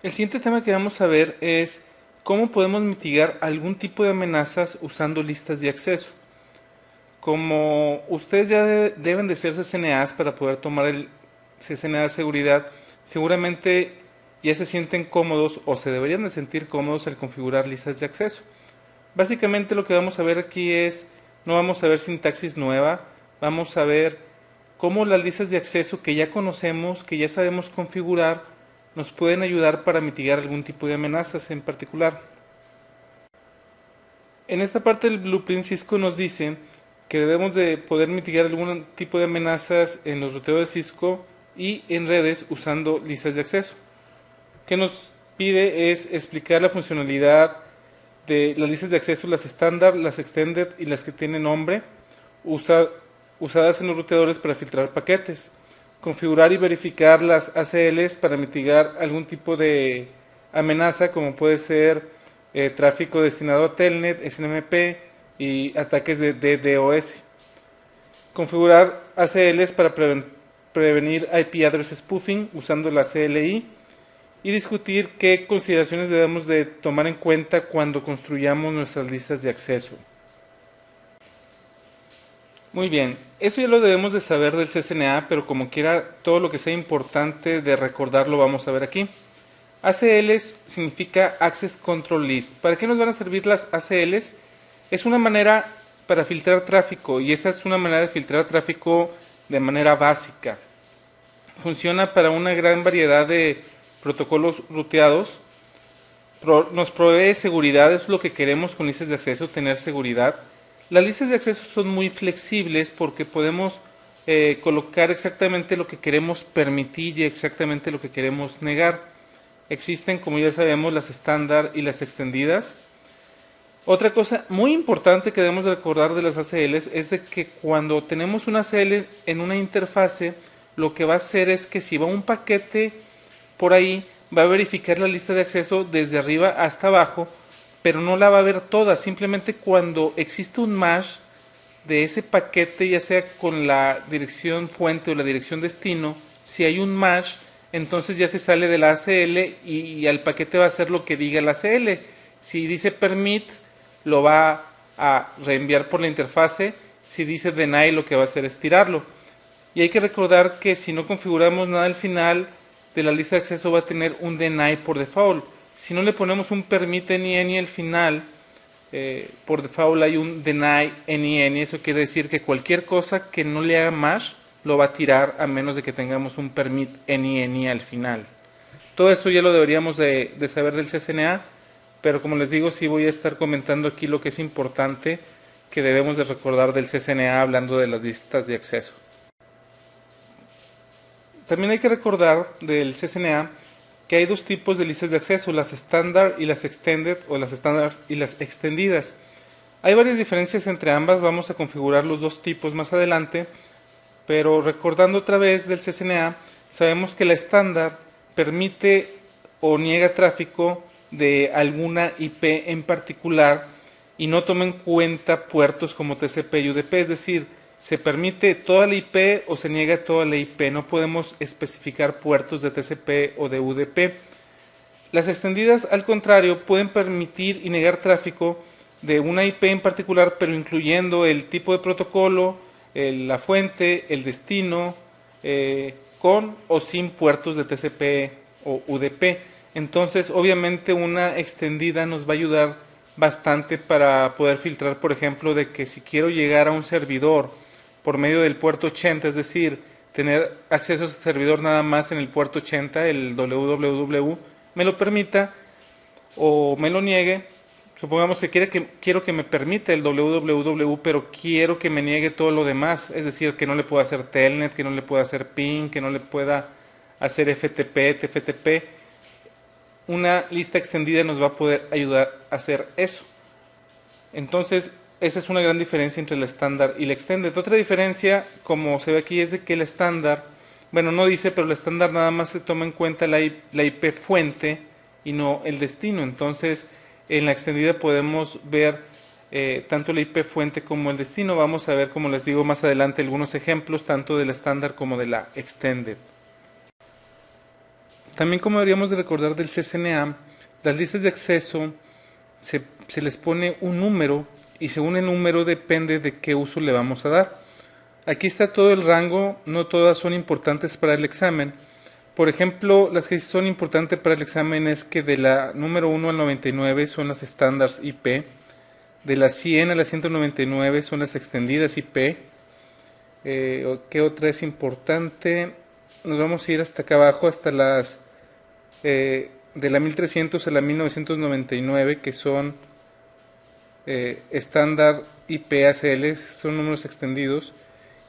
El siguiente tema que vamos a ver es cómo podemos mitigar algún tipo de amenazas usando listas de acceso. Como ustedes ya deben de ser CCNAs para poder tomar el CCNA de seguridad, seguramente ya se sienten cómodos o se deberían de sentir cómodos al configurar listas de acceso. Básicamente lo que vamos a ver aquí es, no vamos a ver sintaxis nueva, vamos a ver cómo las listas de acceso que ya conocemos, que ya sabemos configurar, nos pueden ayudar para mitigar algún tipo de amenazas en particular. En esta parte del blueprint Cisco nos dice que debemos de poder mitigar algún tipo de amenazas en los ruteos de Cisco y en redes usando listas de acceso. ¿Qué nos pide? Es explicar la funcionalidad de las listas de acceso, las estándar, las extended y las que tienen nombre, usadas en los ruteadores para filtrar paquetes. Configurar y verificar las ACLs para mitigar algún tipo de amenaza, como puede ser tráfico destinado a Telnet, SNMP y ataques de DDoS. Configurar ACLs para prevenir IP address spoofing usando la CLI y discutir qué consideraciones debemos de tomar en cuenta cuando construyamos nuestras listas de acceso. Muy bien, eso ya lo debemos de saber del CCNA, pero como quiera, todo lo que sea importante de recordar lo vamos a ver aquí. ACLs significa Access Control List. ¿Para qué nos van a servir las ACLs? Es una manera para filtrar tráfico y esa es una manera de filtrar tráfico de manera básica. Funciona para una gran variedad de protocolos ruteados. Nos provee seguridad, es lo que queremos con listas de acceso, tener seguridad. Las listas de acceso son muy flexibles porque podemos colocar exactamente lo que queremos permitir y exactamente lo que queremos negar. Existen, como ya sabemos, las estándar y las extendidas. Otra cosa muy importante que debemos de recordar de las ACLs es de que cuando tenemos una ACL en una interfase, lo que va a hacer es que si va un paquete por ahí, va a verificar la lista de acceso desde arriba hasta abajo, pero no la va a ver toda. Simplemente cuando existe un match de ese paquete, ya sea con la dirección fuente o la dirección destino, si hay un match, entonces ya se sale de la ACL y al paquete va a hacer lo que diga la ACL. Si dice permit, lo va a reenviar por la interfase. Si dice deny, lo que va a hacer es tirarlo. Y hay que recordar que si no configuramos nada al final de la lista de acceso va a tener un deny por default. Si no le ponemos un permit any al final, por default hay un deny any. Eso quiere decir que cualquier cosa que no le haga match lo va a tirar a menos de que tengamos un permit any al final. Todo eso ya lo deberíamos de saber del CCNA, pero como les digo, sí voy a estar comentando aquí lo que es importante que debemos de recordar del CCNA hablando de las listas de acceso. También hay que recordar del CCNA que hay dos tipos de listas de acceso, las estándar y las extended o las estándar y las extendidas. Hay varias diferencias entre ambas, vamos a configurar los dos tipos más adelante, pero recordando otra vez del CCNA, sabemos que la estándar permite o niega tráfico de alguna IP en particular y no toma en cuenta puertos como TCP y UDP, es decir, se permite toda la IP o se niega toda la IP, no podemos especificar puertos de TCP o de UDP. Las extendidas, al contrario, pueden permitir y negar tráfico de una IP en particular, pero incluyendo el tipo de protocolo, la fuente, el destino, con o sin puertos de TCP o UDP. Entonces, obviamente, una extendida nos va a ayudar bastante para poder filtrar, por ejemplo, de que si quiero llegar a un servidor por medio del puerto 80, es decir, tener acceso a ese servidor nada más en el puerto 80, el www, me lo permita o me lo niegue. Supongamos que quiero que me permita el www, pero quiero que me niegue todo lo demás, es decir, que no le pueda hacer telnet, que no le pueda hacer ping, que no le pueda hacer FTP, TFTP. Una lista extendida nos va a poder ayudar a hacer eso. Entonces, esa es una gran diferencia entre el estándar y la extended. Otra diferencia, como se ve aquí, es de que el estándar, bueno, no dice, pero el estándar nada más se toma en cuenta la IP fuente y no el destino. Entonces, en la extendida podemos ver tanto la IP fuente como el destino. Vamos a ver, como les digo más adelante, algunos ejemplos tanto del estándar como de la extended. También, como deberíamos de recordar del CCNA, las listas de acceso se les pone un número y según el número depende de qué uso le vamos a dar. Aquí está todo el rango, no todas son importantes para el examen. Por ejemplo, las que sí son importantes para el examen es que de la número 1 al 99 son las estándares IP, de la 100 a la 199 son las extendidas IP. ¿Qué otra es importante? Nos vamos a ir hasta acá abajo, hasta las de la 1300 a la 1999, que son estándar IP ACL, son números extendidos,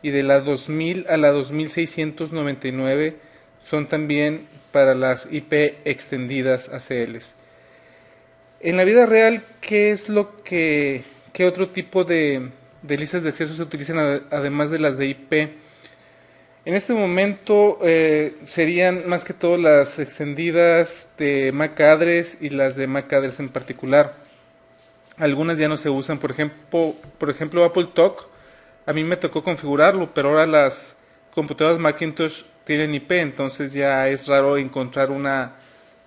y de la 2000 a la 2699 son también para las IP extendidas ACLs. En la vida real, ¿qué otro tipo de listas de acceso se utilizan además de las de IP? En este momento serían más que todo las extendidas de MAC address y las de MAC address en particular. Algunas ya no se usan, por ejemplo AppleTalk, a mí me tocó configurarlo, pero ahora las computadoras Macintosh tienen IP, entonces ya es raro encontrar una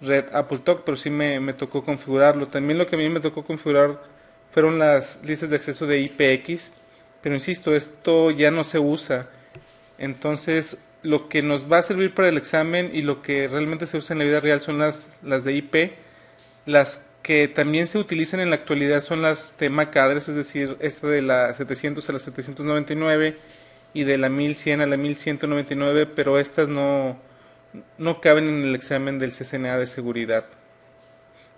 red AppleTalk, pero sí me tocó configurarlo. También lo que a mí me tocó configurar fueron las listas de acceso de IPX, pero insisto, esto ya no se usa. Entonces, lo que nos va a servir para el examen y lo que realmente se usa en la vida real son las de IP. Las que también se utilizan en la actualidad son las de MAC address, es decir, esta de la 700 a la 799 y de la 1100 a la 1199, pero estas no caben en el examen del CCNA de seguridad.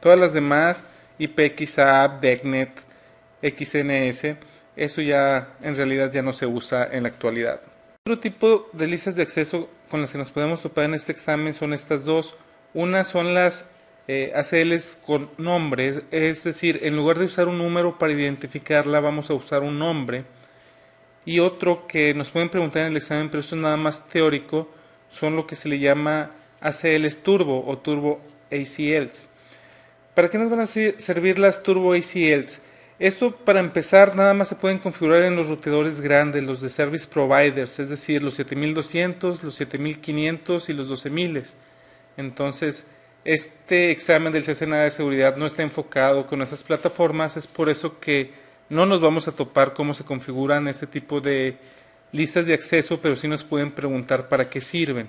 Todas las demás, IPXApp, DECnet, XNS, eso ya en realidad ya no se usa en la actualidad. Otro tipo de listas de acceso con las que nos podemos topar en este examen son estas dos. Una son las ACLs con nombre, es decir, en lugar de usar un número para identificarla, vamos a usar un nombre. Y otro que nos pueden preguntar en el examen, pero esto es nada más teórico, son lo que se le llama ACLs turbo o turbo ACLs. ¿Para qué nos van a servir las turbo ACLs? Esto, para empezar, nada más se pueden configurar en los routadores grandes, los de service providers, es decir, los 7200, los 7500 y los 12000. Entonces, este examen del CCNA de seguridad no está enfocado con esas plataformas, es por eso que no nos vamos a topar cómo se configuran este tipo de listas de acceso, pero sí nos pueden preguntar para qué sirven.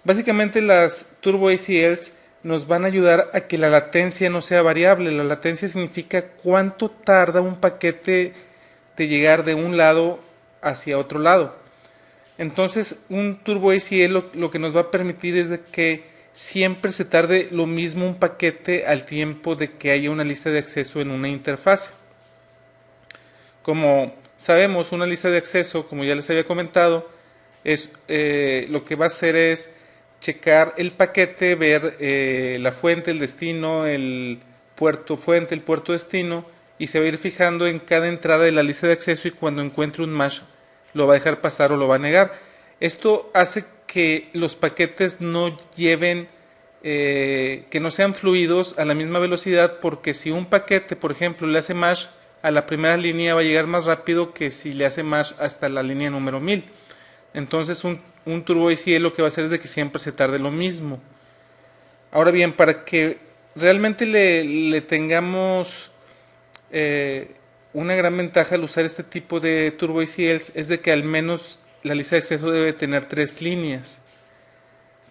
Básicamente las Turbo ACLs nos van a ayudar a que la latencia no sea variable. La latencia significa cuánto tarda un paquete de llegar de un lado hacia otro lado. Entonces, un Turbo ACL lo que nos va a permitir es de que siempre se tarde lo mismo un paquete al tiempo de que haya una lista de acceso en una interfase. Como sabemos, una lista de acceso, como ya les había comentado, lo que va a hacer es checar el paquete, ver la fuente, el destino, el puerto fuente, el puerto destino, y se va a ir fijando en cada entrada de la lista de acceso, y cuando encuentre un match lo va a dejar pasar o lo va a negar. Esto hace que los paquetes no lleven, que no sean fluidos a la misma velocidad, porque si un paquete, por ejemplo, le hace match a la primera línea, va a llegar más rápido que si le hace match hasta la línea número 1000. Entonces un Turbo ACL lo que va a hacer es de que siempre se tarde lo mismo. Ahora bien, para que realmente le tengamos una gran ventaja al usar este tipo de Turbo ACLs es de que al menos la lista de acceso debe tener 3 líneas.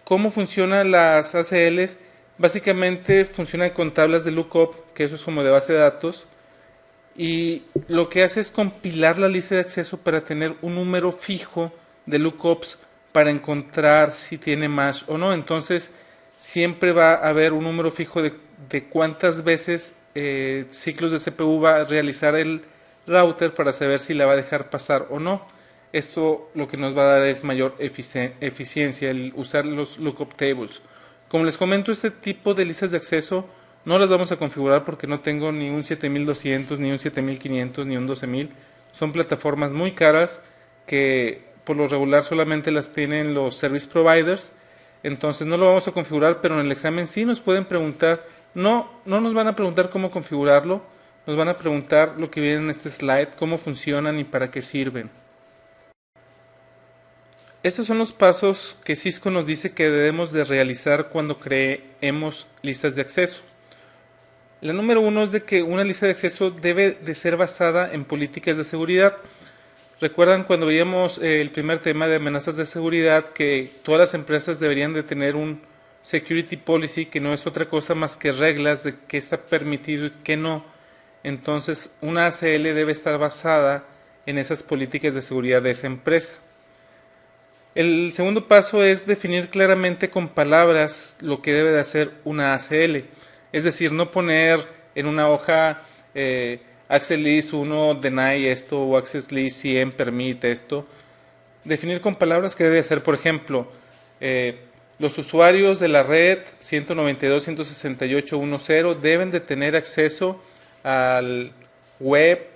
¿Cómo funcionan las ACLs? Básicamente funcionan con tablas de lookup, que eso es como de base de datos, y lo que hace es compilar la lista de acceso para tener un número fijo de lookups para encontrar si tiene match o no. Entonces siempre va a haber un número fijo de cuántas veces ciclos de CPU va a realizar el router para saber si la va a dejar pasar o no. Esto lo que nos va a dar es mayor eficiencia el usar los lookup tables. Como les comento, este tipo de listas de acceso no las vamos a configurar porque no tengo ni un 7200, ni un 7500, ni un 12000. Son plataformas muy caras que por lo regular solamente las tienen los service providers. Entonces no lo vamos a configurar, pero en el examen sí nos pueden preguntar. No nos van a preguntar cómo configurarlo, nos van a preguntar lo que viene en este slide, cómo funcionan y para qué sirven. Estos son los pasos que Cisco nos dice que debemos de realizar cuando creemos listas de acceso. La número uno es de que una lista de acceso debe de ser basada en políticas de seguridad. Recuerdan cuando veíamos el primer tema de amenazas de seguridad que todas las empresas deberían de tener un security policy, que no es otra cosa más que reglas de qué está permitido y qué no. Entonces una ACL debe estar basada en esas políticas de seguridad de esa empresa. El segundo paso es definir claramente con palabras lo que debe de hacer una ACL. Es decir, no poner en una hoja Access List 1 deny esto o Access List 100 permite esto. Definir con palabras que debe hacer, por ejemplo, los usuarios de la red 192.168.1.0 deben de tener acceso al web,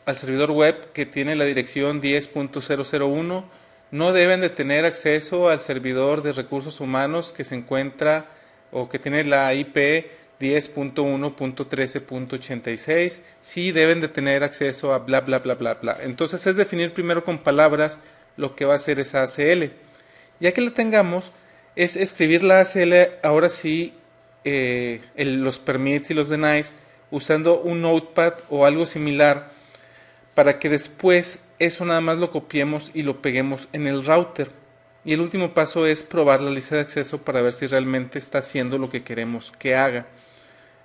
al servidor web que tiene la dirección 10.001. No deben de tener acceso al servidor de recursos humanos que se encuentra o que tiene la IP 10.1.13.86. Sí deben de tener acceso a bla bla bla bla bla. Entonces es definir primero con palabras lo que va a ser esa ACL. Ya que la tengamos, es escribir la ACL ahora sí, los permits y los denies usando un notepad o algo similar, para que después eso nada más lo copiemos y lo peguemos en el router. Y el último paso es probar la lista de acceso para ver si realmente está haciendo lo que queremos que haga.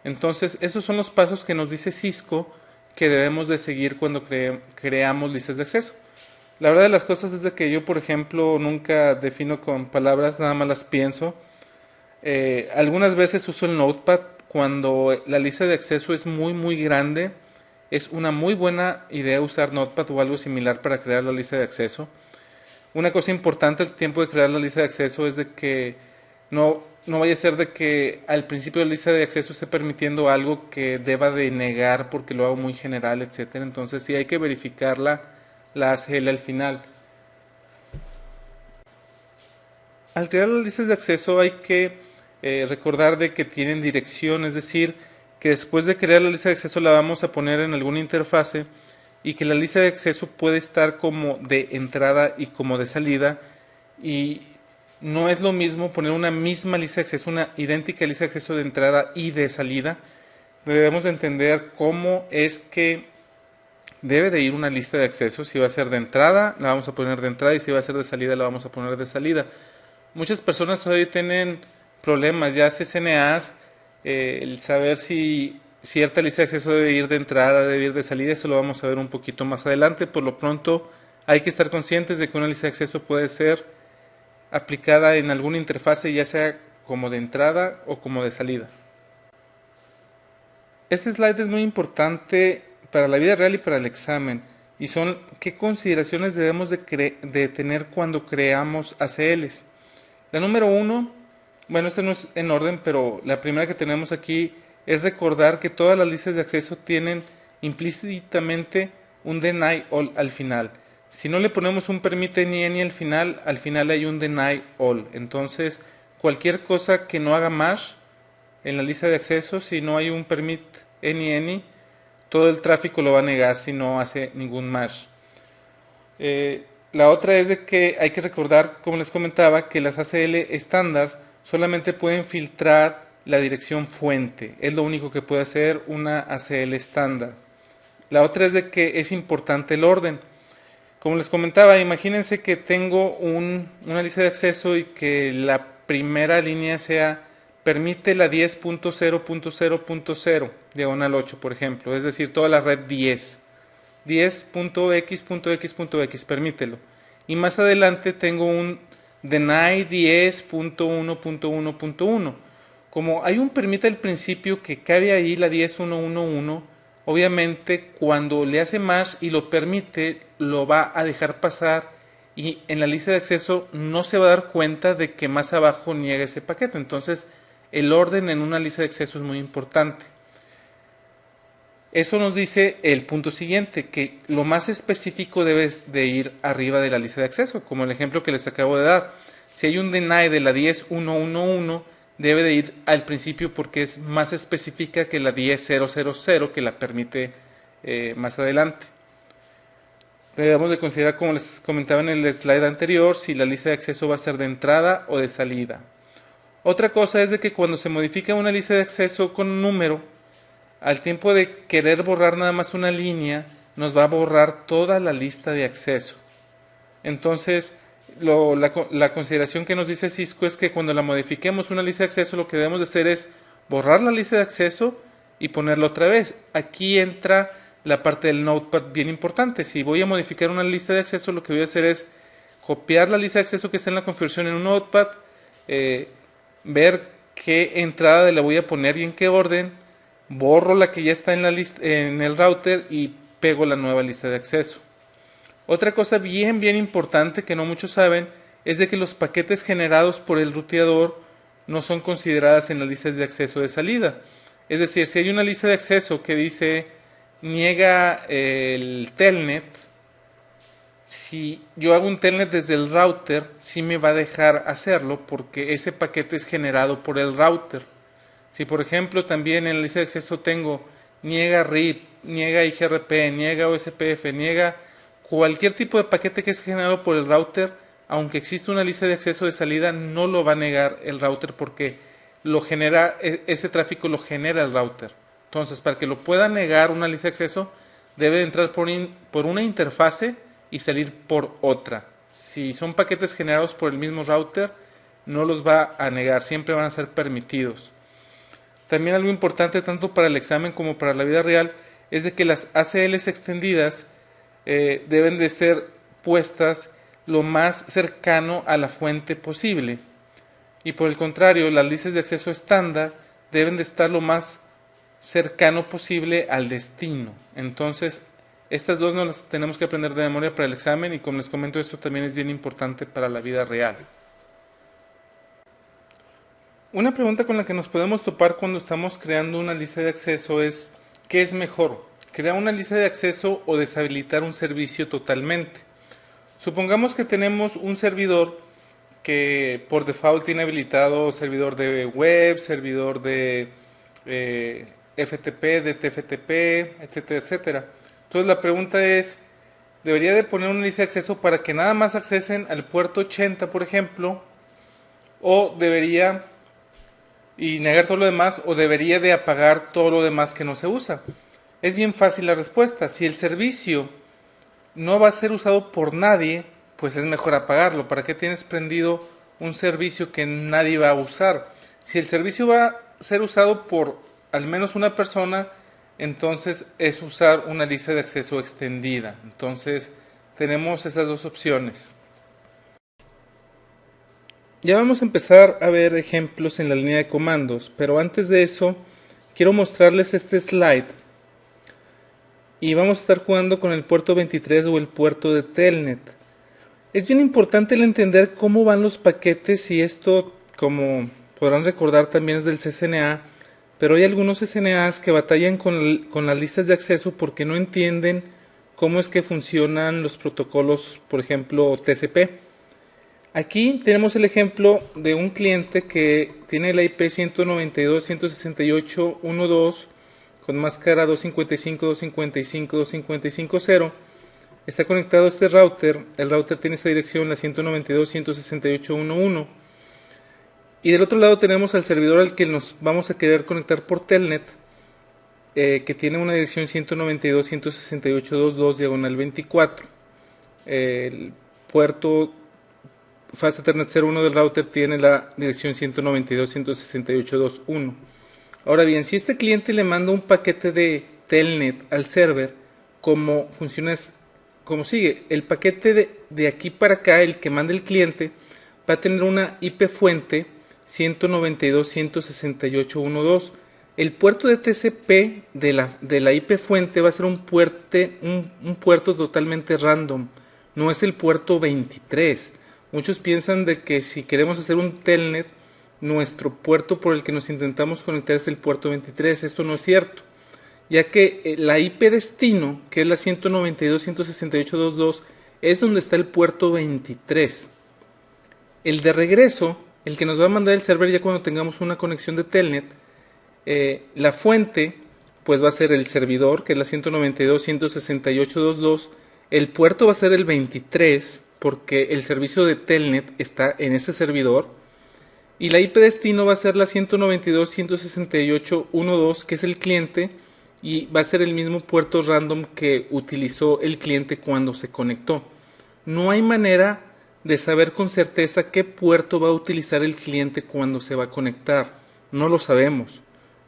Entonces esos son los pasos que nos dice Cisco que debemos de seguir cuando creamos listas de acceso. La verdad de las cosas es de que yo, por ejemplo, nunca defino con palabras, nada más las pienso. Algunas veces uso el notepad cuando la lista de acceso es muy grande. Es una muy buena idea usar Notepad o algo similar para crear la lista de acceso. Una cosa importante al tiempo de crear la lista de acceso es de que no vaya a ser de que al principio de la lista de acceso esté permitiendo algo que deba de negar porque lo hago muy general, etcétera. Entonces sí hay que verificar la ACL al final. Al crear las listas de acceso hay que recordar de que tienen dirección, es decir, que después de crear la lista de acceso la vamos a poner en alguna interfase y que la lista de acceso puede estar como de entrada y como de salida, y no es lo mismo poner una misma lista de acceso, una idéntica lista de acceso de entrada y de salida. Debemos de entender cómo es que debe de ir una lista de acceso. Si va a ser de entrada, la vamos a poner de entrada, y si va a ser de salida, la vamos a poner de salida. Muchas personas todavía tienen problemas, ya CCNAs, el saber si cierta lista de acceso debe ir de entrada, debe ir de salida. Eso lo vamos a ver un poquito más adelante. Por lo pronto hay que estar conscientes de que una lista de acceso puede ser aplicada en alguna interfase, ya sea como de entrada o como de salida. Este slide es muy importante para la vida real y para el examen, y son qué consideraciones debemos de tener cuando creamos ACLs. La número uno, bueno, este no es en orden, pero la primera que tenemos aquí es recordar que todas las listas de acceso tienen implícitamente un deny all al final. Si no le ponemos un permit any al final hay un deny all. Entonces, cualquier cosa que no haga más en la lista de acceso, si no hay un permit any, todo el tráfico lo va a negar si no hace ningún match. La otra es de que hay que recordar, como les comentaba, que las ACL estándar solamente pueden filtrar la dirección fuente. Es lo único que puede hacer una ACL estándar. La otra es de que es importante el orden. Como les comentaba, imagínense que tengo una lista de acceso y que la primera línea sea permite la 10.0.0.0 diagonal 8, por ejemplo, es decir, toda la red 10.x.x.x, permítelo. Y más adelante tengo un deny 10.1.1.1. Como hay un permite al principio que cabe ahí la 10.1.1.1, obviamente cuando le hace más y lo permite, lo va a dejar pasar, y en la lista de acceso no se va a dar cuenta de que más abajo niega ese paquete. Entonces el orden en una lista de acceso es muy importante. Eso nos dice el punto siguiente, que lo más específico debe de ir arriba de la lista de acceso, como el ejemplo que les acabo de dar. Si hay un deny de la 10.1.1.1, debe de ir al principio porque es más específica que la 10.0.0.0, que la permite más adelante. Debemos de considerar, como les comentaba en el slide anterior, si la lista de acceso va a ser de entrada o de salida. Otra cosa es de que cuando se modifica una lista de acceso con un número, al tiempo de querer borrar nada más una línea, nos va a borrar toda la lista de acceso. Entonces, la consideración que nos dice Cisco es que cuando la modifiquemos una lista de acceso, lo que debemos de hacer es borrar la lista de acceso y ponerla otra vez. Aquí entra la parte del Notepad bien importante. Si voy a modificar una lista de acceso, lo que voy a hacer es copiar la lista de acceso que está en la configuración en un Notepad, ver qué entrada le voy a poner y en qué orden, borro la que ya está en la lista, en el router, y pego la nueva lista de acceso. Otra cosa bien importante que no muchos saben es de que los paquetes generados por el ruteador no son consideradas en las listas de acceso de salida. Es decir, si hay una lista de acceso que dice niega el telnet, si yo hago un telnet desde el router, sí me va a dejar hacerlo porque ese paquete es generado por el router. Si por ejemplo también en la lista de acceso tengo niega RIP, niega IGRP, niega OSPF, niega cualquier tipo de paquete que es generado por el router, aunque exista una lista de acceso de salida, no lo va a negar el router porque lo genera, ese tráfico lo genera el router. Entonces, para que lo pueda negar una lista de acceso, debe entrar por una interfase y salir por otra. Si son paquetes generados por el mismo router, no los va a negar, siempre van a ser permitidos. También algo importante tanto para el examen como para la vida real es de que las ACLs extendidas deben de ser puestas lo más cercano a la fuente posible. Y por el contrario, las listas de acceso estándar deben de estar lo más cercano posible al destino. Entonces, estas dos nos las tenemos que aprender de memoria para el examen y como les comento, esto también es bien importante para la vida real. Una pregunta con la que nos podemos topar cuando estamos creando una lista de acceso es ¿qué es mejor? ¿Crear una lista de acceso o deshabilitar un servicio totalmente? Supongamos que tenemos un servidor que por default tiene habilitado servidor de web, servidor de FTP, de TFTP, etcétera, etcétera. Entonces la pregunta es, ¿debería de poner una lista de acceso para que nada más accesen al puerto 80, por ejemplo? ¿O debería y negar todo lo demás? ¿O debería de apagar todo lo demás que no se usa? Es bien fácil la respuesta. Si el servicio no va a ser usado por nadie, pues es mejor apagarlo. ¿Para qué tienes prendido un servicio que nadie va a usar? Si el servicio va a ser usado por al menos una persona, entonces es usar una lista de acceso extendida. Entonces tenemos esas dos opciones. Ya vamos a empezar a ver ejemplos en la línea de comandos, pero antes de eso quiero mostrarles este slide. Y vamos a estar jugando con el puerto 23 o el puerto de Telnet. Es bien importante el entender cómo van los paquetes y esto, como podrán recordar, también es del CCNA, pero hay algunos CCNAs que batallan con las listas de acceso porque no entienden cómo es que funcionan los protocolos, por ejemplo, TCP. Aquí tenemos el ejemplo de un cliente que tiene la IP 192.168.1.2 con máscara 255.255.255.0. Está conectado a este router. El router tiene esta dirección, la 192.168.1.1. Y del otro lado tenemos al servidor al que nos vamos a querer conectar por Telnet, que tiene una dirección 192.168.2.2/24. El puerto Fast Ethernet 01 del router tiene la dirección 192.168.2.1. Ahora bien, si este cliente le manda un paquete de Telnet al server, como funciona es como sigue. El paquete de aquí para acá, el que manda el cliente, va a tener una IP fuente 192.168.1.2. El puerto de TCP de la IP fuente va a ser un puerto totalmente random. No es el puerto 23. Muchos piensan de que si queremos hacer un telnet, nuestro puerto por el que nos intentamos conectar es el puerto 23. Esto no es cierto, ya que la IP destino, que es la 192.168.2.2, es donde está el puerto 23. El de regreso, el que nos va a mandar el server ya cuando tengamos una conexión de telnet, la fuente pues va a ser el servidor, que es la 192.168.2.2. El puerto va a ser el 23 porque el servicio de Telnet está en ese servidor. Y la IP destino va a ser la 192.168.1.2, que es el cliente, y va a ser el mismo puerto random que utilizó el cliente cuando se conectó. No hay manera de saber con certeza qué puerto va a utilizar el cliente cuando se va a conectar. No lo sabemos.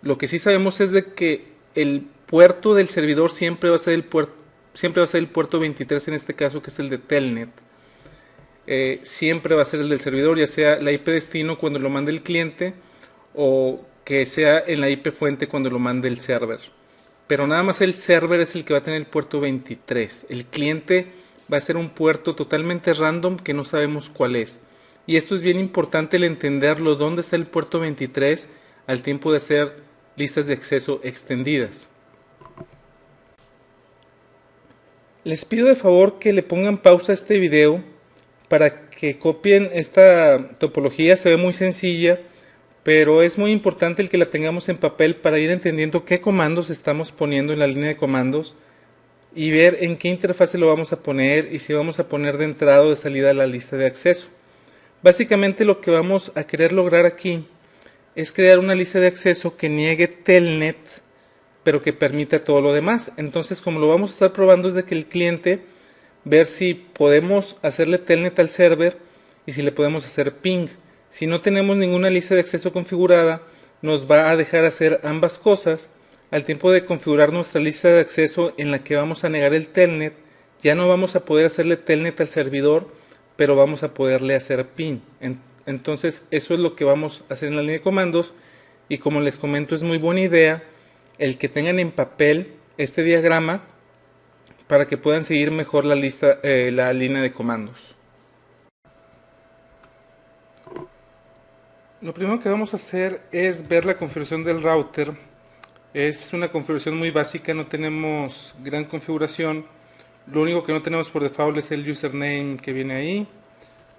Lo que sí sabemos es de que el puerto del servidor siempre va a ser el puerto 23 en este caso, que es el de Telnet. Siempre va a ser el del servidor, ya sea la IP destino cuando lo mande el cliente o que sea en la IP fuente cuando lo mande el server. Pero nada más el server es el que va a tener el puerto 23. El cliente va a ser un puerto totalmente random que no sabemos cuál es. Y esto es bien importante el entenderlo, dónde está el puerto 23 al tiempo de hacer listas de acceso extendidas. Les pido de favor que le pongan pausa a este video para que copien esta topología. Se ve muy sencilla, pero es muy importante el que la tengamos en papel para ir entendiendo qué comandos estamos poniendo en la línea de comandos y ver en qué interfase lo vamos a poner y si vamos a poner de entrada o de salida a la lista de acceso. Básicamente lo que vamos a querer lograr aquí es crear una lista de acceso que niegue Telnet, pero que permita todo lo demás. Entonces, como lo vamos a estar probando es de que el cliente ver si podemos hacerle telnet al server y si le podemos hacer ping. Si no tenemos ninguna lista de acceso configurada, nos va a dejar hacer ambas cosas. Al tiempo de configurar nuestra lista de acceso en la que vamos a negar el telnet, ya no vamos a poder hacerle telnet al servidor, pero vamos a poderle hacer ping. Entonces eso es lo que vamos a hacer en la línea de comandos, y como les comento, es muy buena idea el que tengan en papel este diagrama para que puedan seguir mejor la línea de comandos. Lo primero que vamos a hacer es ver la configuración del router. Es una configuración muy básica, no tenemos gran configuración. Lo único que no tenemos por default es el username que viene ahí,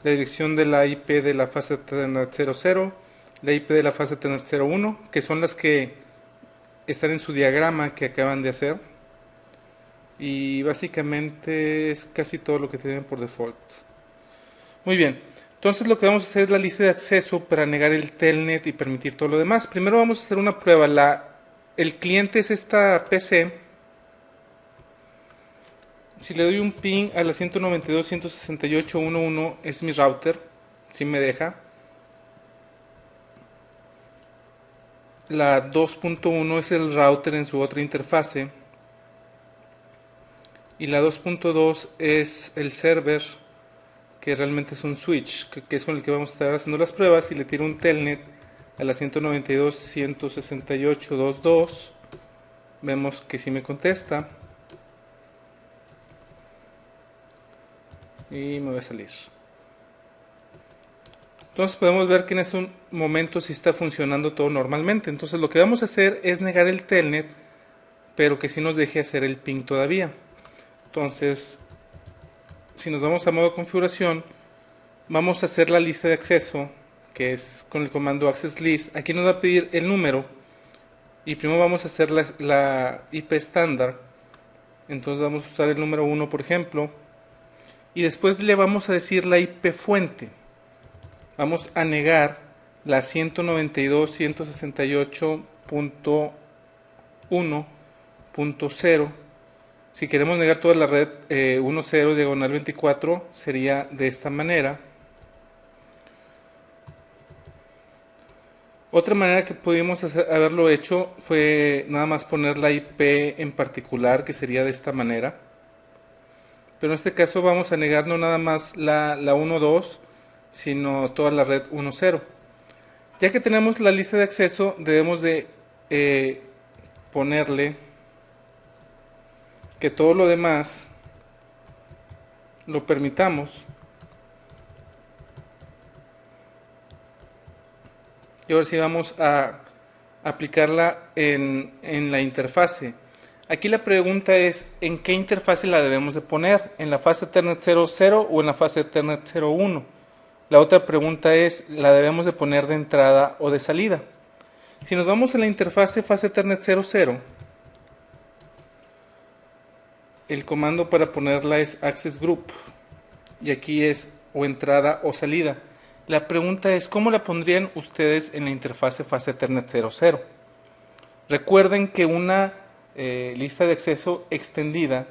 la dirección de la IP de la fase Ethernet 00, la IP de la fase Ethernet 01, que son las que están en su diagrama que acaban de hacer. Y básicamente es casi todo lo que tienen por default. Muy bien, entonces lo que vamos a hacer es la lista de acceso para negar el telnet y permitir todo lo demás. Primero vamos a hacer una prueba. El cliente es esta PC. Si le doy un ping a la 192.168.1.1 es mi router, si me deja. La 2.1 es el router en su otra interfase. Y la 2.2 es el server, que realmente es un switch, que es con el que vamos a estar haciendo las pruebas. Y le tiro un telnet a la 192.168.2.2. Vemos que sí me contesta. Y me voy a salir. Entonces podemos ver que en este momento sí está funcionando todo normalmente. Entonces lo que vamos a hacer es negar el telnet, pero que sí nos deje hacer el ping todavía. Entonces, si nos vamos a modo configuración, vamos a hacer la lista de acceso, que es con el comando access list. Aquí nos va a pedir el número y primero vamos a hacer la IP estándar. Entonces vamos a usar el número 1, por ejemplo, y después le vamos a decir la IP fuente. Vamos a negar la 192.168.1.0. Si queremos negar toda la red 10 diagonal 24 sería de esta manera. Otra manera que pudimos haberlo hecho fue nada más poner la IP en particular, que sería de esta manera. Pero en este caso vamos a negar no nada más la 1.2, sino toda la red 1.0. Ya que tenemos la lista de acceso, debemos de ponerle que todo lo demás lo permitamos. Y ahora sí vamos a aplicarla en la interfase. Aquí la pregunta es en qué interfase la debemos de poner, en la fase Ethernet 00 o en la fase Ethernet 01. La otra pregunta es, ¿la debemos de poner de entrada o de salida? Si nos vamos a la interfase fase Ethernet 00, el comando para ponerla es access group y aquí es o entrada o salida. La pregunta es, ¿cómo la pondrían ustedes en la interfase fase Ethernet 00? Recuerden que una lista de acceso extendida,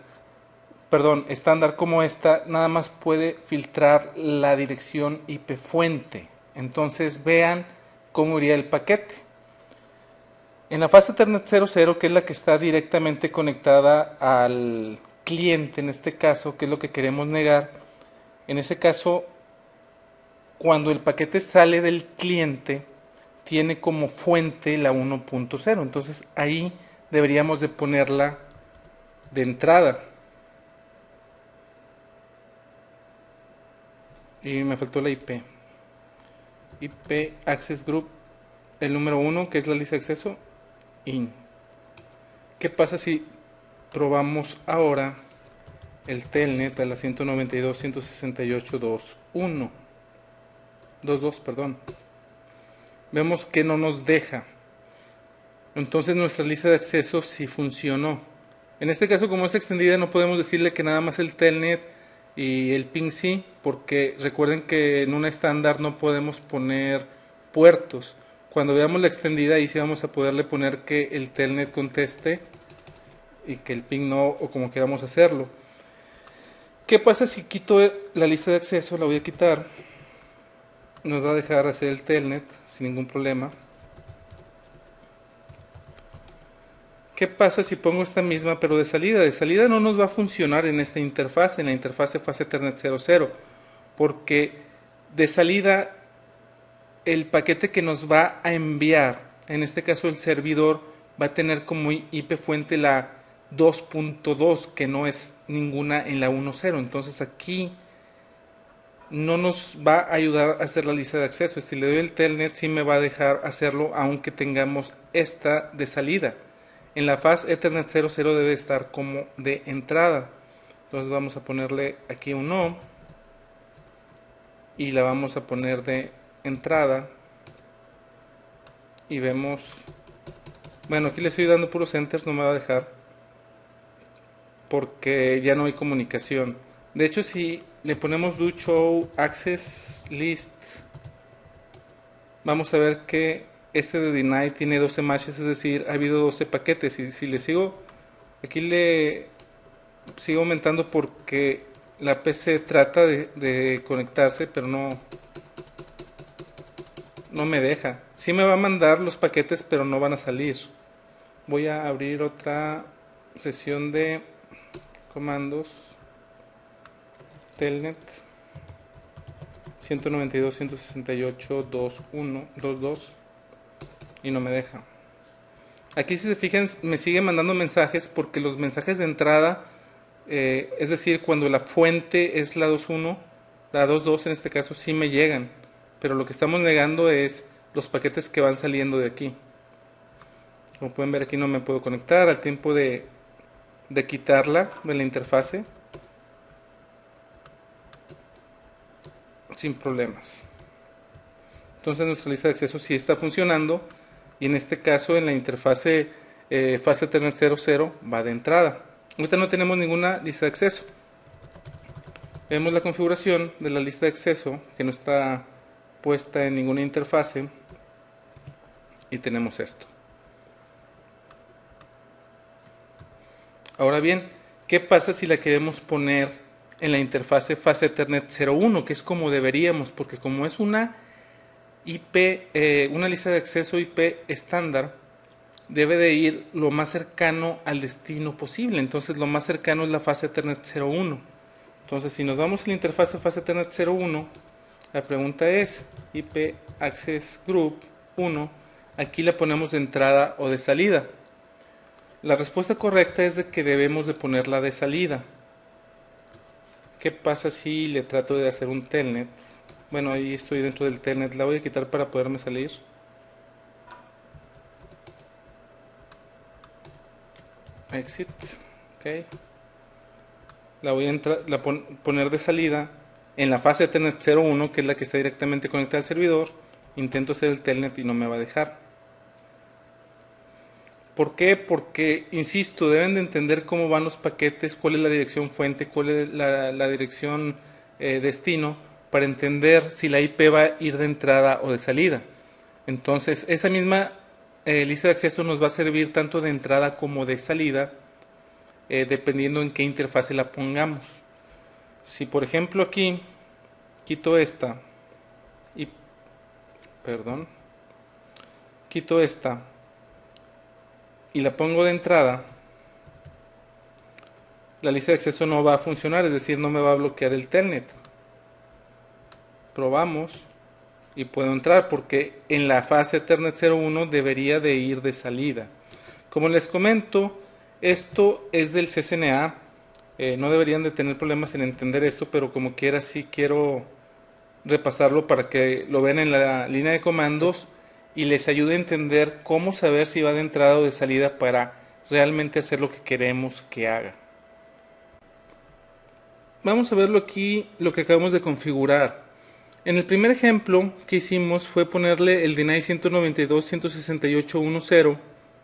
perdón, estándar como esta, nada más puede filtrar la dirección IP fuente. Entonces vean cómo iría el paquete. En la fase Ethernet 00, que es la que está directamente conectada al cliente, en este caso, que es lo que queremos negar, en ese caso, cuando el paquete sale del cliente, tiene como fuente la 1.0. Entonces ahí deberíamos de ponerla de entrada. Y me faltó la IP. IP Access Group, el número 1, que es la lista de acceso, IN. ¿Qué pasa si probamos ahora el telnet a la 192.168.2.1.2.2, perdón? Vemos que no nos deja. Entonces nuestra lista de acceso sí funcionó. En este caso, como es extendida, no podemos decirle que nada más el telnet y el ping sí, porque recuerden que en una estándar no podemos poner puertos. Cuando veamos la extendida, ahí sí vamos a poderle poner que el telnet conteste y que el ping no, o como queramos hacerlo. ¿Qué pasa si quito la lista de acceso? La voy a quitar. Nos va a dejar hacer el telnet sin ningún problema. ¿Qué pasa si pongo esta misma pero de salida? De salida no nos va a funcionar en esta interfaz, en la interfase fase Ethernet 00, porque de salida el paquete que nos va a enviar, en este caso el servidor, va a tener como IP fuente la 2.2, que no es ninguna en la 1.0. Entonces aquí no nos va a ayudar a hacer la lista de acceso. Si le doy el telnet sí me va a dejar hacerlo aunque tengamos esta de salida. En la fase Ethernet 00 debe estar como de entrada. Entonces vamos a ponerle aquí un no y la vamos a poner de entrada y vemos, bueno, aquí le estoy dando puros enters, no me va a dejar porque ya no hay comunicación. De hecho, si le ponemos do show access list, vamos a ver que este de deny tiene 12 matches, es decir, ha habido 12 paquetes. Y si le sigo, aquí le sigo aumentando porque la PC trata de conectarse, pero no me deja. Sí me va a mandar los paquetes, pero no van a salir. Voy a abrir otra sesión de comandos. Telnet 192.168.2.1.2.2 y no me deja. Aquí si se fijan me sigue mandando mensajes porque los mensajes de entrada, es decir, cuando la fuente es la 2.1, la 2.2 en este caso sí me llegan, pero lo que estamos negando es los paquetes que van saliendo de aquí. Como pueden ver aquí no me puedo conectar al tiempo de quitarla de la interfase sin problemas. Entonces nuestra lista de acceso sí está funcionando y en este caso en la interfase fase Ethernet 00 va de entrada. Ahorita no tenemos ninguna lista de acceso. Vemos la configuración de la lista de acceso que no está puesta en ninguna interfase y tenemos esto. Ahora bien, ¿qué pasa si la queremos poner en la interfase fase Ethernet 01, que es como deberíamos? Porque como es una IP, una lista de acceso IP estándar, debe de ir lo más cercano al destino posible. Entonces lo más cercano es la fase Ethernet 01. Entonces si nos vamos a la interfase fase Ethernet 01, la pregunta es IP Access Group 1, aquí la ponemos de entrada o de salida. La respuesta correcta es de que debemos de ponerla de salida. ¿Qué pasa si le trato de hacer un telnet? Bueno, ahí estoy dentro del telnet, la voy a quitar para poderme salir. Exit, ok. La voy a poner de salida en la fase Ethernet 01, que es la que está directamente conectada al servidor. Intento hacer el telnet y no me va a dejar. ¿Por qué? Porque, insisto, deben de entender cómo van los paquetes, cuál es la dirección fuente, cuál es la dirección destino, para entender si la IP va a ir de entrada o de salida. Entonces, esta misma lista de acceso nos va a servir tanto de entrada como de salida, dependiendo en qué interfase la pongamos. Si, por ejemplo, aquí quito esta y, perdón, quito esta y la pongo de entrada, la lista de acceso no va a funcionar, es decir, no me va a bloquear el telnet. Probamos y puedo entrar porque en la fase Ethernet 01 debería de ir de salida. Como les comento, esto es del CCNA, no deberían de tener problemas en entender esto, pero como quiera sí quiero repasarlo para que lo vean en la línea de comandos y les ayude a entender cómo saber si va de entrada o de salida para realmente hacer lo que queremos que haga. Vamos a verlo aquí, lo que acabamos de configurar. En el primer ejemplo que hicimos fue ponerle el deny 192.168.1.0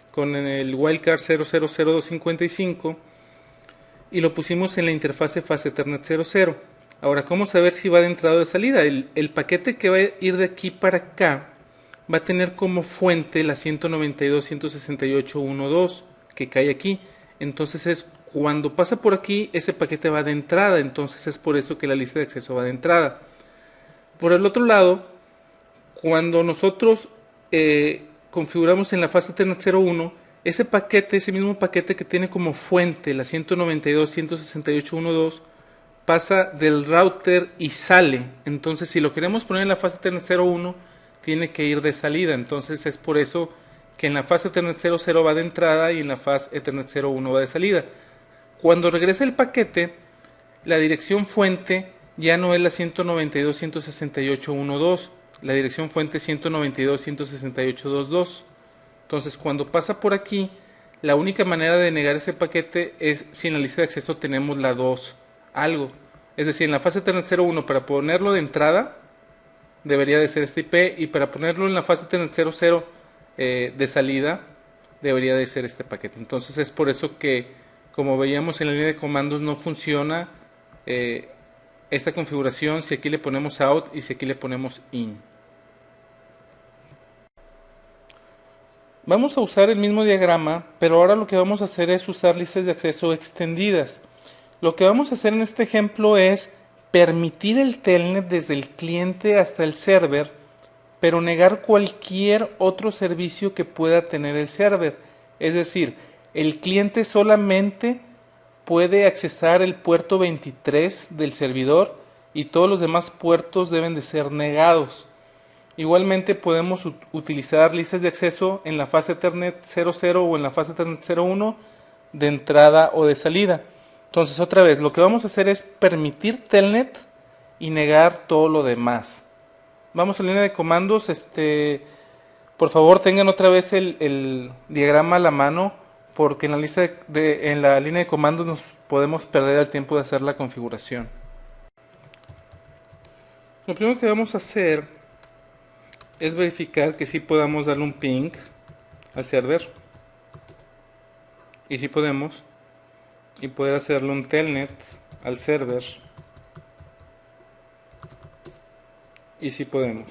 con el wildcard 000255 y lo pusimos en la interfase fase Ethernet 00. Ahora, ¿cómo saber si va de entrada o de salida? El paquete que va a ir de aquí para acá va a tener como fuente la 192.168.1.2 que cae aquí. Entonces es cuando pasa por aquí, ese paquete va de entrada. Entonces es por eso que la lista de acceso va de entrada. Por el otro lado, cuando nosotros configuramos en la fase Ethernet 01, ese paquete, ese mismo paquete que tiene como fuente la 192.168.1.2, pasa del router y sale. Entonces, si lo queremos poner en la fase Ethernet 01, tiene que ir de salida. Entonces, es por eso que en la fase Ethernet 00 va de entrada y en la fase Ethernet 01 va de salida. Cuando regresa el paquete, la dirección fuente ya no es la 192.168.1.2, la dirección fuente 192.168.2.2. Entonces, cuando pasa por aquí, la única manera de negar ese paquete es si en la lista de acceso tenemos la 2 algo. Es decir, en la fase Ethernet 01 para ponerlo de entrada debería de ser este IP y para ponerlo en la fase Ethernet 00 de salida debería de ser este paquete. Entonces es por eso que, como veíamos en la línea de comandos, no funciona esta configuración si aquí le ponemos out y si aquí le ponemos in. Vamos a usar el mismo diagrama, pero ahora lo que vamos a hacer es usar listas de acceso extendidas. Lo que vamos a hacer en este ejemplo es permitir el telnet desde el cliente hasta el server, pero negar cualquier otro servicio que pueda tener el server. Es decir, el cliente solamente puede accesar el puerto 23 del servidor y todos los demás puertos deben de ser negados. Igualmente podemos utilizar listas de acceso en la fase Ethernet 00 o en la fase Ethernet 01 de entrada o de salida. Entonces, otra vez, lo que vamos a hacer es permitir telnet y negar todo lo demás. Vamos a la línea de comandos. Por favor, tengan otra vez el diagrama a la mano, porque en la en la línea de comandos nos podemos perder el tiempo de hacer la configuración. Lo primero que vamos a hacer es verificar que sí podamos darle un ping al server. Y sí podemos. Y poder hacerle un telnet al server. Y sí podemos.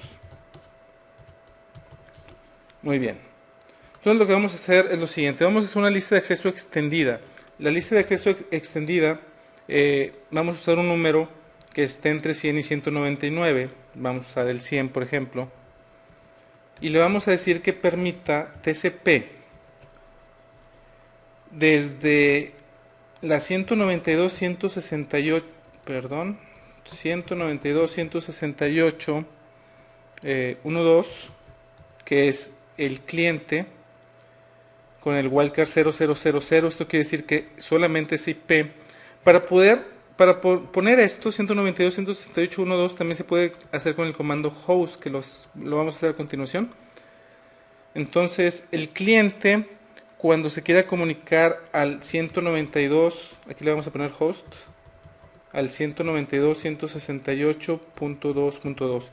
Muy bien. Entonces lo que vamos a hacer es lo siguiente. Vamos a hacer una lista de acceso extendida. La lista de acceso extendida, vamos a usar un número que esté entre 100 y 199. Vamos a usar el 100, por ejemplo. Y le vamos a decir que permita TCP desde la 192.168, perdón, 192.168.1.2, que es el cliente, con el wildcard 0000. Esto quiere decir que solamente es IP. Para poner esto, 192.168.1.2, también se puede hacer con el comando host, que lo vamos a hacer a continuación. Entonces, el cliente, cuando se quiera comunicar al 192, aquí le vamos a poner host, al 192.168.2.2.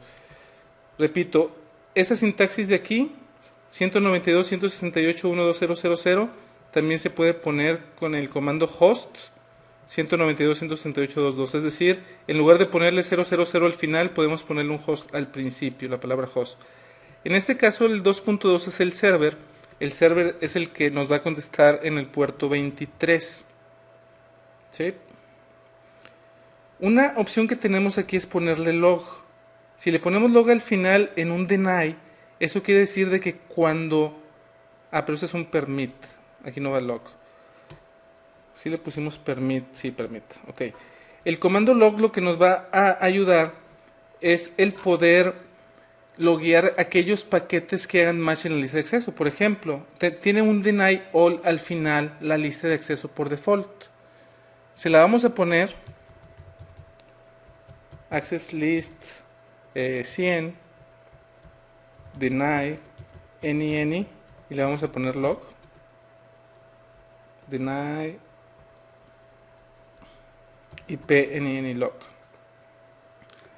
Repito, esa sintaxis de aquí 192.168.1.2.0.0.0 también se puede poner con el comando host 192.168.2.2. Es decir, en lugar de ponerle 000 al final, podemos ponerle un host al principio, la palabra host. En este caso, el 2.2 es el server. El server es el que nos va a contestar en el puerto 23. ¿Sí? Una opción que tenemos aquí es ponerle log. Si le ponemos log al final en un deny, eso quiere decir de que cuando... Ah, pero eso es un permit. Aquí no va log. Si le pusimos permit, sí, permit. Ok. El comando log lo que nos va a ayudar es el poder loguear aquellos paquetes que hagan match en la lista de acceso. Por ejemplo, tiene un deny all al final la lista de acceso por default. Se la vamos a poner access list 100 deny any y le vamos a poner log deny IP any log.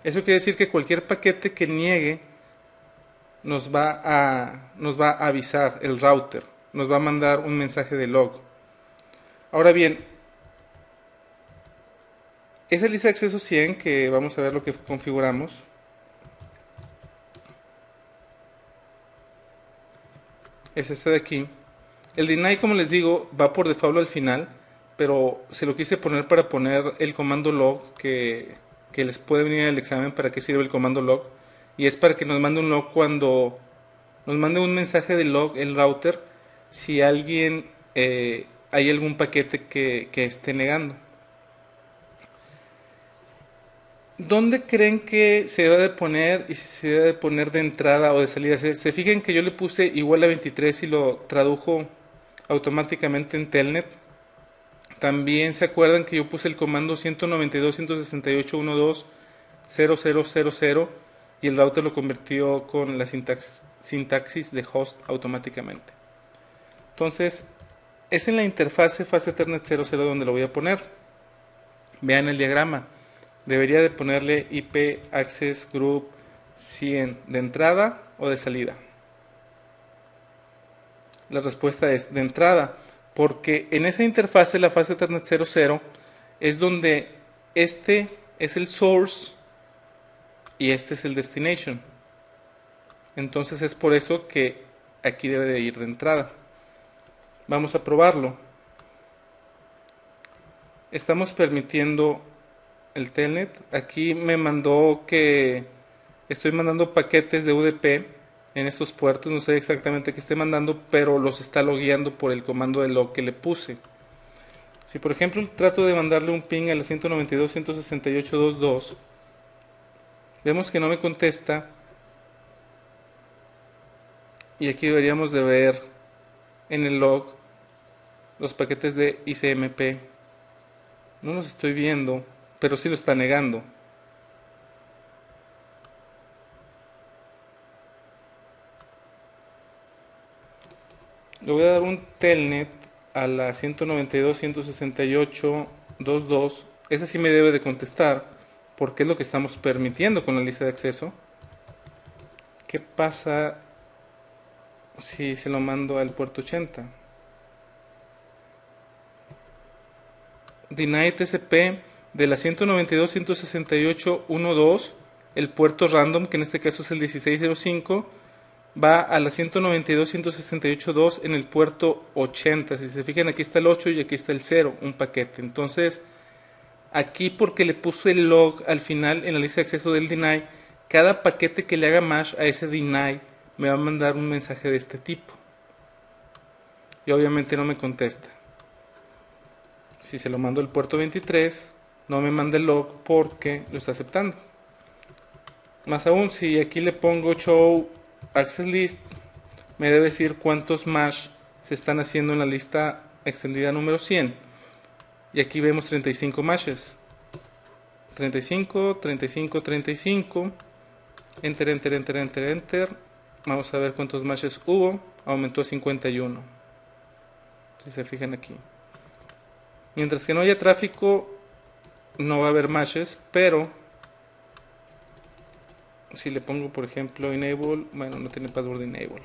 Eso quiere decir que cualquier paquete que niegue nos va a avisar el router, nos va a mandar un mensaje de log. Ahora bien, esa lista de acceso 100 que vamos a ver lo que configuramos, es esta de aquí. El deny, como les digo, va por default al final, pero se lo quise poner para poner el comando log que les puede venir en el examen. Para qué sirve el comando log, y es para que nos mande un log cuando nos mande un mensaje de log el router si alguien hay algún paquete que esté negando. ¿Dónde creen que se debe de poner y si se debe de poner de entrada o de salida? Se fijan que yo le puse igual a 23 y lo tradujo automáticamente en Telnet. También se acuerdan que yo puse el comando 192.168.1.2.0.0.0.0 y el router lo convirtió con la sintaxis de host automáticamente. Entonces, es en la interfase fase Ethernet 00 donde lo voy a poner. Vean el diagrama. Debería de ponerle IP Access Group 100 de entrada o de salida. La respuesta es de entrada, porque en esa interfase, la fase Ethernet 00, es donde este es el source y este es el destination. Entonces es por eso que aquí debe de ir de entrada. Vamos a probarlo. Estamos permitiendo el telnet. Aquí me mandó que estoy mandando paquetes de UDP en estos puertos. No sé exactamente qué esté mandando, pero los está logueando por el comando de log que le puse. Si por ejemplo trato de mandarle un ping a la 192.168.2.2, vemos que no me contesta. Y aquí deberíamos de ver en el log los paquetes de ICMP. No los estoy viendo, pero sí lo está negando. Le voy a dar un telnet a la 192.168.2.2. Ese sí me debe de contestar, porque es lo que estamos permitiendo con la lista de acceso. ¿Qué pasa si se lo mando al puerto 80? Deny TCP de la 192.168.1.2, el puerto random, que en este caso es el 1605, va a la 192.168.2 en el puerto 80. Si se fijan, aquí está el 8 y aquí está el 0, un paquete. Entonces, aquí porque le puse el log al final en la lista de acceso del deny, cada paquete que le haga match a ese deny me va a mandar un mensaje de este tipo. Y obviamente no me contesta. Si se lo mando al puerto 23, no me manda el log porque lo está aceptando. Más aún, si aquí le pongo show access list, me debe decir cuántos match se están haciendo en la lista extendida número 100. Y aquí vemos 35 matches. 35, 35, 35. Enter, enter, enter, enter, enter. Vamos a ver cuántos matches hubo. Aumentó a 51. Si se fijan aquí. Mientras que no haya tráfico, no va a haber matches, pero si le pongo por ejemplo enable, bueno, no tiene password enable.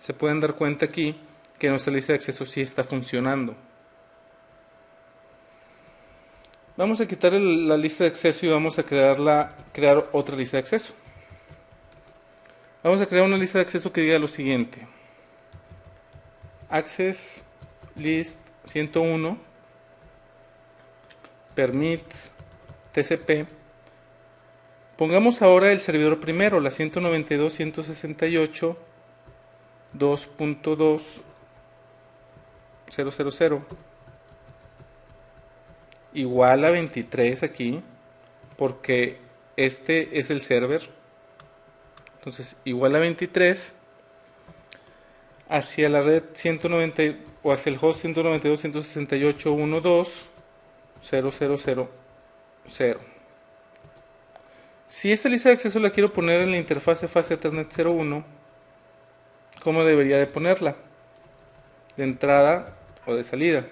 se pueden dar cuenta aquí que nuestra lista de acceso sí está funcionando. Vamos a quitar la lista de acceso y vamos a crear otra lista de acceso. Vamos a crear una lista de acceso que diga lo siguiente: access list 101 permit tcp. Pongamos ahora el servidor primero, la 192.168.2.2.000 igual a 23 aquí, porque este es el server. Entonces igual a 23 hacia la red 190 o hacia el host 192.168.1.2.0.0.0. Si esta lista de acceso la quiero poner en la interfase fase Ethernet 01, ¿cómo debería de ponerla? ¿De entrada o de salida?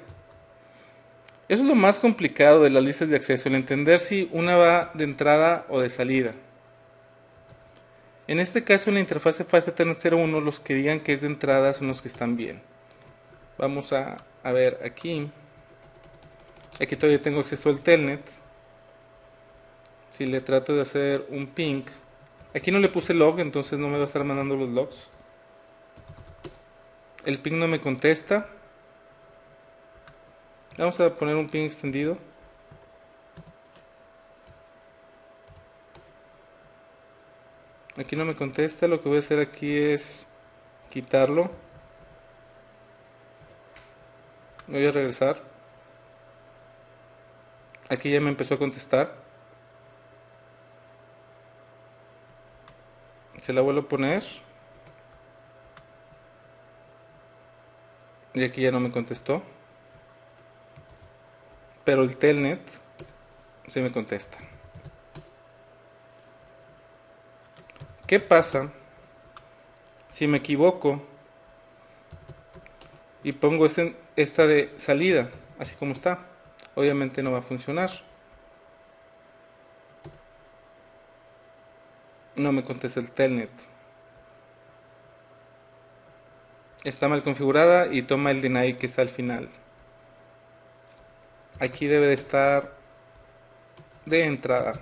Eso es lo más complicado de las listas de acceso, el entender si una va de entrada o de salida. En este caso, en la interfase fase Ethernet 01, los que digan que es de entrada son los que están bien. Vamos a ver aquí. Aquí todavía tengo acceso al telnet. Si le trato de hacer un ping, aquí no le puse log, entonces no me va a estar mandando los logs. El ping no me contesta. Vamos a poner un ping extendido. Aquí no me contesta. Lo que voy a hacer aquí es quitarlo. Me voy a regresar. Aquí ya me empezó a contestar. Se la vuelvo a poner. Y aquí ya no me contestó. Pero el telnet sí me contesta. ¿Qué pasa si me equivoco y pongo esta de salida, así como está? Obviamente no va a funcionar. No me contesta el telnet. Está mal configurada y toma el deny que está al final. Aquí debe de estar de entrada.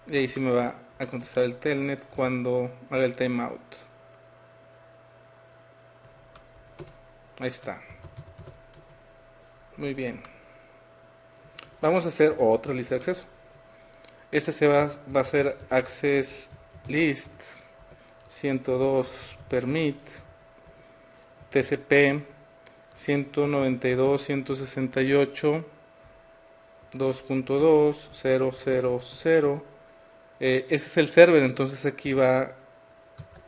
Y ahí sí me va a contestar el telnet cuando haga el timeout. Ahí está. Muy bien. Vamos a hacer otra lista de acceso. Esta va a ser access list 102 permit tcp 192.168.2.2.0.0.0. Ese es el server, entonces aquí va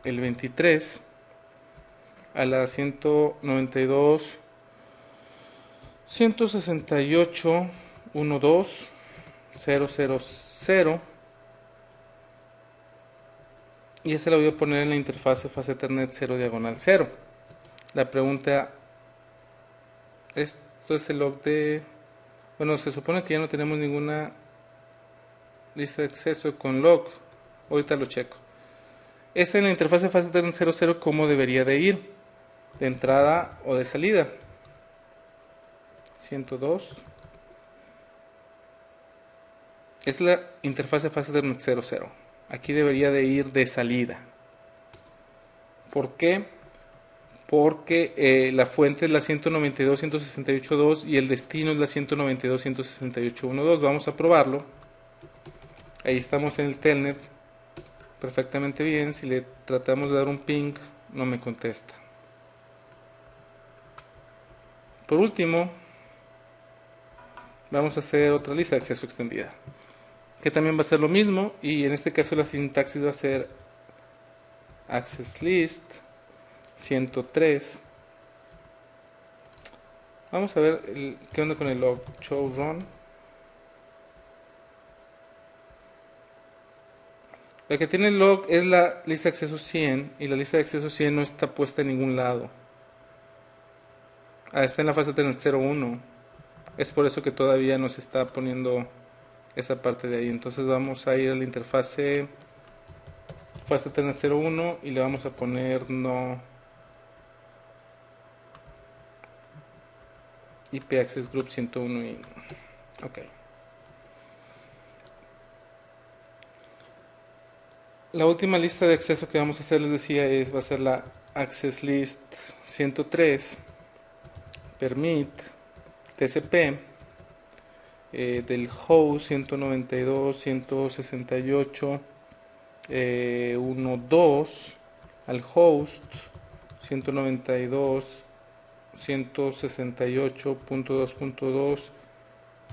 el 23 a la 192.168.1.2.0.0.0 y ese lo voy a poner en la interfase fase Ethernet 0/0. La pregunta, esto es el log de... Bueno, se supone que ya no tenemos ninguna lista de acceso con log. Ahorita lo checo. Esta en la interfase fase Ethernet 0/0, ¿cómo debería de ir? ¿De entrada o de salida? 102. Es la interfase fase Ethernet 0/0. Aquí debería de ir de salida. ¿Por qué? Porque la fuente es la 192.168.2 y el destino es la 192.168.1.2. Vamos a probarlo. Ahí estamos en el telnet perfectamente bien. Si le tratamos de dar un ping, no me contesta. Por último, vamos a hacer otra lista de acceso extendida, que también va a ser lo mismo, y en este caso la sintaxis va a ser access list 103. Vamos a ver qué onda con el log show run. La que tiene el log es la lista de acceso 100 y la lista de acceso 100 no está puesta en ningún lado. Está en la fase Ethernet 01. Es por eso que todavía nos está poniendo esa parte de ahí. Entonces vamos a ir a la interfase fase Ethernet 01 y le vamos a poner no IP Access Group 101 y... ok. La última lista de acceso que vamos a hacer, les decía, va a ser la Access List 103 permit TCP del host 192.168.1.2 al host 192.168.2.2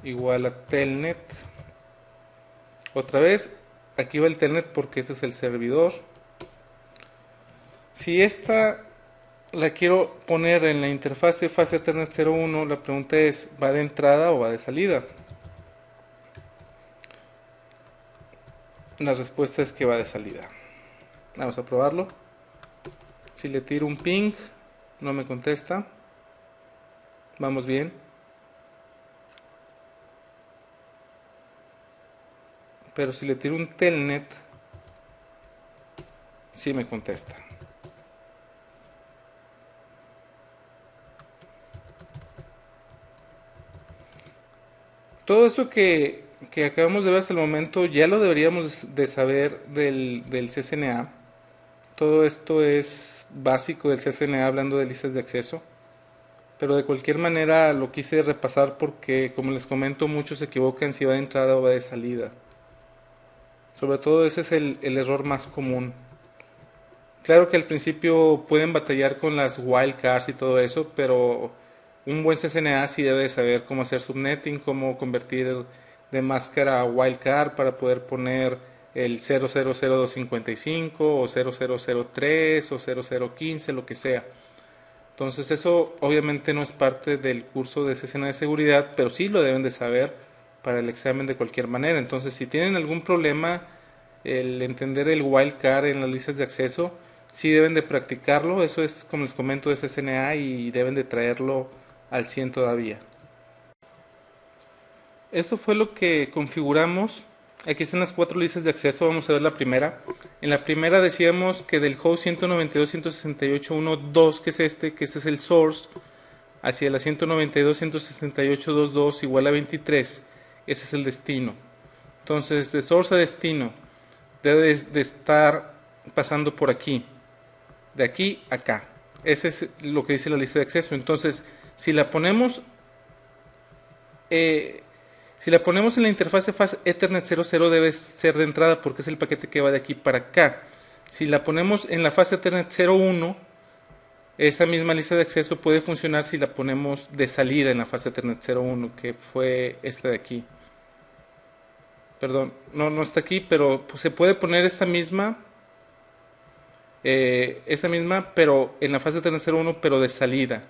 igual a telnet. Otra vez, aquí va el telnet porque este es el servidor. Si esta la quiero poner en la interfase fase Ethernet 01, la pregunta es, ¿va de entrada o va de salida? La respuesta es que va de salida. Vamos a probarlo. Si le tiro un ping, no me contesta. Vamos bien. Pero si le tiro un telnet, sí me contesta. Todo esto que acabamos de ver hasta el momento ya lo deberíamos de saber del CCNA. Todo esto es básico del CCNA hablando de listas de acceso. Pero de cualquier manera lo quise repasar porque, como les comento, muchos se equivocan si va de entrada o va de salida. Sobre todo ese es el error más común. Claro que al principio pueden batallar con las wildcards y todo eso, pero un buen CCNA sí debe saber cómo hacer subnetting, cómo convertir de máscara a wildcard para poder poner el 000255 o 0003 o 0015, lo que sea. Entonces eso obviamente no es parte del curso de CCNA de seguridad, pero sí lo deben de saber para el examen de cualquier manera. Entonces si tienen algún problema, el entender el wildcard en las listas de acceso, sí deben de practicarlo. Eso es, como les comento, de CCNA y deben de traerlo al 100 todavía. Esto fue lo que configuramos. Aquí están las 4 listas de acceso. Vamos a ver la primera. En la primera decíamos que del host 192.168.1.2, que es que este es el source, hacia la 192.168.2.2 igual a 23, ese es el destino. Entonces, de source a destino debe de estar pasando por aquí, de aquí a acá. Ese es lo que dice la lista de acceso. Entonces, si la ponemos en la interfase fase Ethernet 00 debe ser de entrada porque es el paquete que va de aquí para acá. Si la ponemos en la fase Ethernet 01, esa misma lista de acceso puede funcionar si la ponemos de salida en la fase Ethernet 01, que fue esta de aquí. Perdón, no está aquí, pero pues, se puede poner esta misma, pero en la fase Ethernet 01, pero de salida.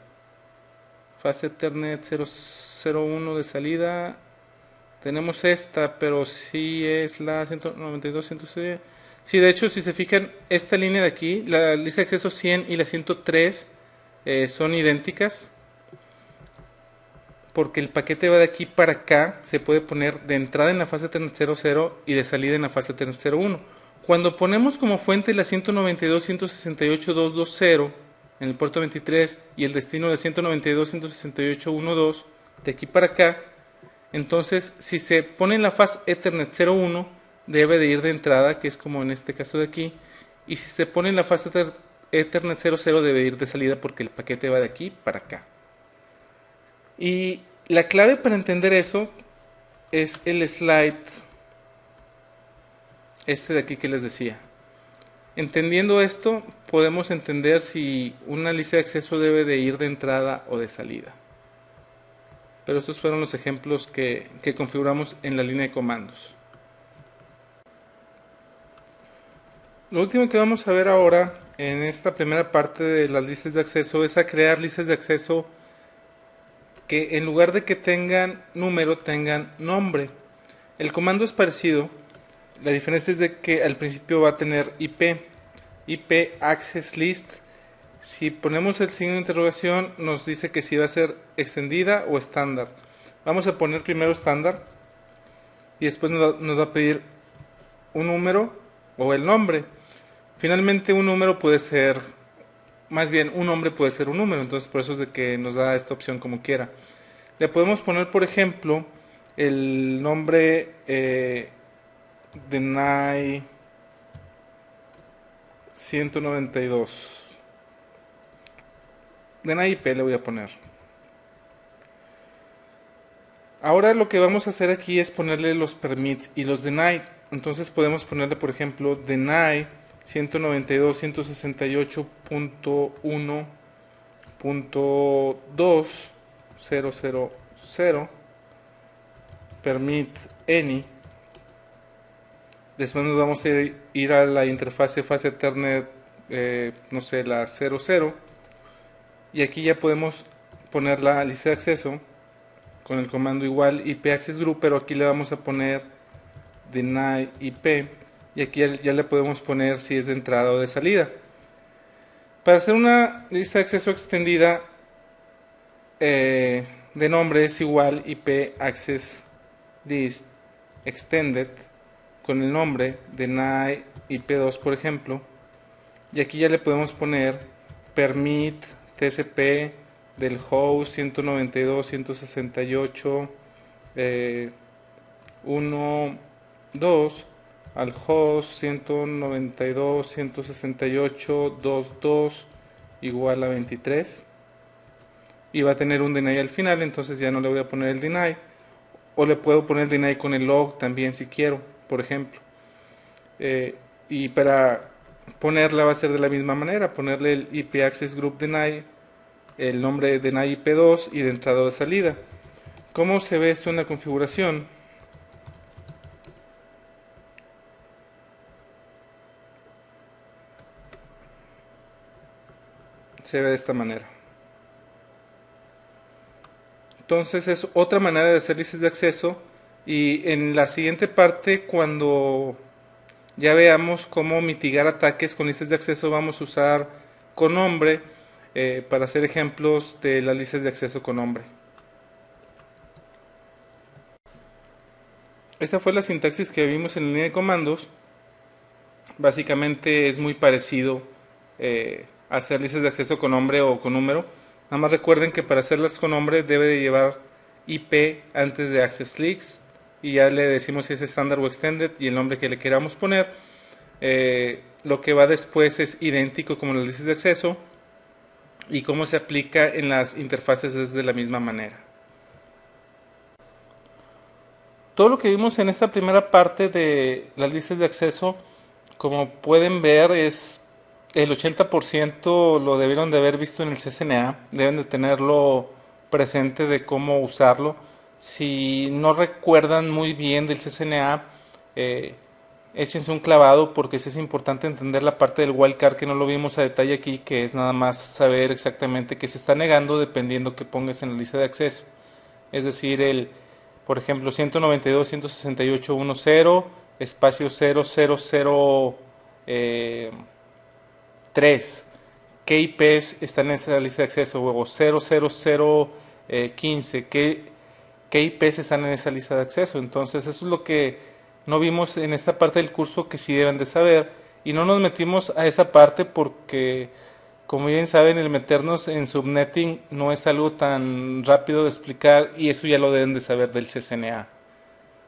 Fase Ethernet 001 de salida. Tenemos esta, pero sí es la 192, 106. Sí, de hecho, si se fijan, esta línea de aquí, la lista de acceso 100 y la 103 son idénticas. Porque el paquete va de aquí para acá, se puede poner de entrada en la fase Ethernet 00 y de salida en la fase Ethernet 01. Cuando ponemos como fuente la 192.168.220 en el puerto 23 y el destino de 192.168.1.2 de aquí para acá, entonces si se pone en la fase Ethernet 01 debe de ir de entrada, que es como en este caso de aquí, y si se pone en la fase Ethernet 00 debe ir de salida porque el paquete va de aquí para acá. Y la clave para entender eso es el slide este de aquí que les decía. Entendiendo esto, podemos entender si una lista de acceso debe de ir de entrada o de salida. Pero estos fueron los ejemplos que configuramos en la línea de comandos. Lo último que vamos a ver ahora en esta primera parte de las listas de acceso es a crear listas de acceso que en lugar de que tengan número tengan nombre. El comando es parecido, la diferencia es de que al principio va a tener IP Access List. Si ponemos el signo de interrogación nos dice que si va a ser extendida o estándar. Vamos a poner primero estándar y después nos va a pedir un número o el nombre. Finalmente un número puede ser, más bien un nombre puede ser un número, entonces por eso es de que nos da esta opción como quiera. Le podemos poner, por ejemplo, el nombre deny 192. Deny IP le voy a poner. Ahora lo que vamos a hacer aquí es ponerle los permits y los deny. Entonces podemos ponerle, por ejemplo, deny 192.168.1.2.000 permit any. Después nos vamos a ir a la interfase fase Ethernet, no sé, la 00. Y aquí ya podemos poner la lista de acceso con el comando igual IP access group, pero aquí le vamos a poner deny IP y aquí ya le podemos poner si es de entrada o de salida. Para hacer una lista de acceso extendida de nombre es igual IP access list extended con el nombre deny IP2, por ejemplo, y aquí ya le podemos poner permit TCP del host 192.168.1.2 al host 192.168.2.2 igual a 23 y va a tener un deny al final, entonces ya no le voy a poner el deny, o le puedo poner el deny con el log también si quiero, por ejemplo. Y para ponerla va a ser de la misma manera, ponerle el IP access group deny, el nombre de deny IP2 y de entrada o de salida. ¿Cómo se ve esto en la configuración? Se ve de esta manera. Entonces es otra manera de hacer listas de acceso, y en la siguiente parte, cuando ya veamos cómo mitigar ataques con listas de acceso, vamos a usar con nombre para hacer ejemplos de las listas de acceso con nombre. Esta fue la sintaxis que vimos en la línea de comandos. Básicamente es muy parecido hacer listas de acceso con nombre o con número. Nada más recuerden que para hacerlas con nombre debe de llevar IP antes de access list, y ya le decimos si es estándar o extended y el nombre que le queramos poner. Lo que va después es idéntico como las listas de acceso, y cómo se aplica en las interfaces es de la misma manera. Todo lo que vimos en esta primera parte de las listas de acceso, como pueden ver, es el 80% lo debieron de haber visto en el CCNA, deben de tenerlo presente de cómo usarlo. Si no recuerdan muy bien del CCNA, échense un clavado, porque sí es importante entender la parte del wildcard que no lo vimos a detalle aquí, que es nada más saber exactamente qué se está negando dependiendo que pongas en la lista de acceso. Es decir, por ejemplo, 192.168.1.0 espacio 00003. ¿Qué IPs están en esa lista de acceso? Luego 00015. ¿Qué IPs están en esa lista de acceso? Entonces eso es lo que no vimos en esta parte del curso, que sí deben de saber, y no nos metimos a esa parte porque, como bien saben, el meternos en subnetting no es algo tan rápido de explicar, y eso ya lo deben de saber del CCNA.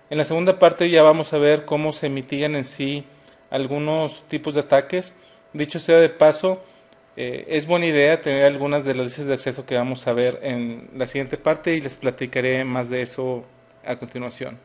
En la segunda parte ya vamos a ver cómo se mitigan en sí algunos tipos de ataques. Dicho sea de paso, es buena idea tener algunas de las listas de acceso que vamos a ver en la siguiente parte, y les platicaré más de eso a continuación.